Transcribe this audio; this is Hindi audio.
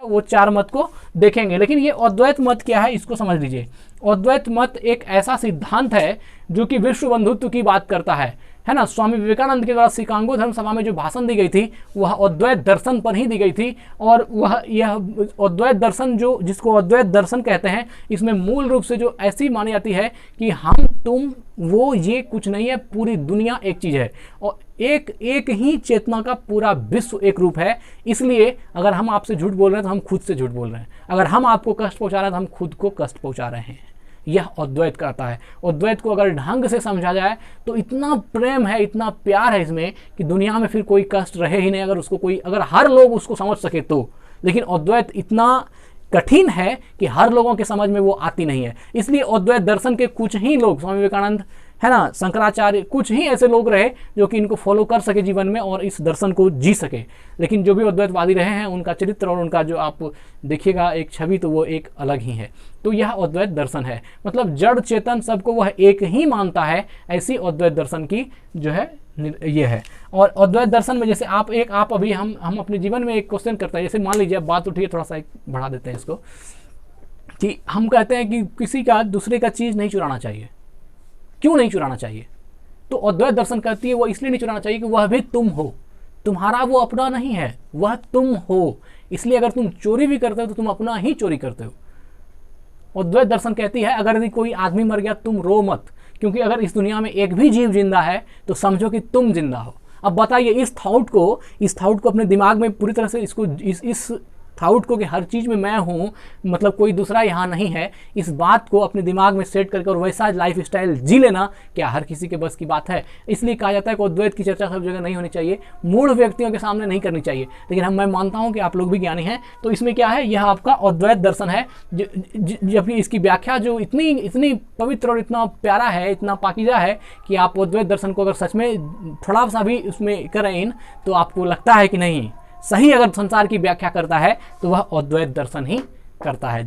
वो 4 मत को देखेंगे। लेकिन ये अद्वैत मत क्या है इसको समझ लीजिए। अद्वैत मत एक ऐसा सिद्धांत है जो कि विश्व बंधुत्व की बात करता है ना। स्वामी विवेकानंद के द्वारा शिकागो धर्म सभा में जो भाषण दी गई थी वह अद्वैत दर्शन पर ही दी गई थी। और वह यह अद्वैत दर्शन जो जिसको अद्वैत दर्शन कहते हैं, इसमें मूल रूप से जो ऐसी मानी जाती है कि हम तुम वो ये कुछ नहीं है, पूरी दुनिया एक चीज़ है और एक ही चेतना का पूरा विश्व एक रूप है। इसलिए अगर हम आपसे झूठ बोल रहे हैं तो हम खुद से झूठ बोल रहे हैं, अगर हम आपको कष्ट पहुंचा रहे हैं तो हम खुद को कष्ट पहुंचा रहे हैं। यह अद्वैत करता है। अद्वैत को अगर ढंग से समझा जाए तो इतना प्रेम है, इतना प्यार है इसमें कि दुनिया में फिर कोई कष्ट रहे ही नहीं, अगर हर लोग उसको समझ सके तो। लेकिन अद्वैत इतना कठिन है कि हर लोगों के समझ में वो आती नहीं है। इसलिए अद्वैत दर्शन के कुछ ही लोग, स्वामी विवेकानंद है ना, शंकराचार्य, कुछ ही ऐसे लोग रहे जो कि इनको फॉलो कर सके जीवन में और इस दर्शन को जी सके। लेकिन जो भी अद्वैतवादी रहे हैं उनका चरित्र और उनका जो आप देखिएगा एक छवि, तो वो एक अलग ही है। तो यह अद्वैत दर्शन है, मतलब जड़ चेतन सबको वह एक ही मानता है, ऐसी अद्वैत दर्शन की जो है ये है। और अद्वैत दर्शन में जैसे आप अभी हम अपने जीवन में एक क्वेश्चन करते हैं, जैसे मान लीजिए बात उठी है, थोड़ा सा बढ़ा देते हैं इसको, कि हम कहते हैं कि किसी का दूसरे का चीज़ नहीं चुराना चाहिए। क्यों नहीं चुराना चाहिए? तो अद्वैत दर्शन कहती है वो इसलिए नहीं चुराना चाहिए कि वह भी तुम हो, तुम्हारा वो अपना नहीं है, वह तुम हो। इसलिए अगर तुम चोरी भी करते हो तो तुम अपना ही चोरी करते हो। अद्वैत दर्शन कहती है अगर यदि कोई आदमी मर गया तुम रो मत, क्योंकि अगर इस दुनिया में एक भी जीव जिंदा है तो समझो कि तुम जिंदा हो। अब बताइए इस थाउट को अपने दिमाग में पूरी तरह से इस थाउट को कि हर चीज़ में मैं हूँ, मतलब कोई दूसरा यहाँ नहीं है, इस बात को अपने दिमाग में सेट करके और वैसा लाइफ स्टाइल जी लेना क्या हर किसी के बस की बात है? इसलिए कहा जाता है कि अद्वैत की चर्चा सब जगह नहीं होनी चाहिए, मूढ़ व्यक्तियों के सामने नहीं करनी चाहिए। लेकिन मैं मानता हूँ कि आप लोग भी ज्ञानी हैं, तो इसमें क्या है, यह आपका अद्वैत दर्शन है। जबकि इसकी व्याख्या जो इतनी पवित्र और इतना प्यारा है, इतना पाकीज़ा है कि आप अद्वैत दर्शन को अगर सच में थोड़ा सा भी उसमें करें तो आपको लगता है कि नहीं, सही अगर संसार की व्याख्या करता है तो वह अद्वैत दर्शन ही करता है। जो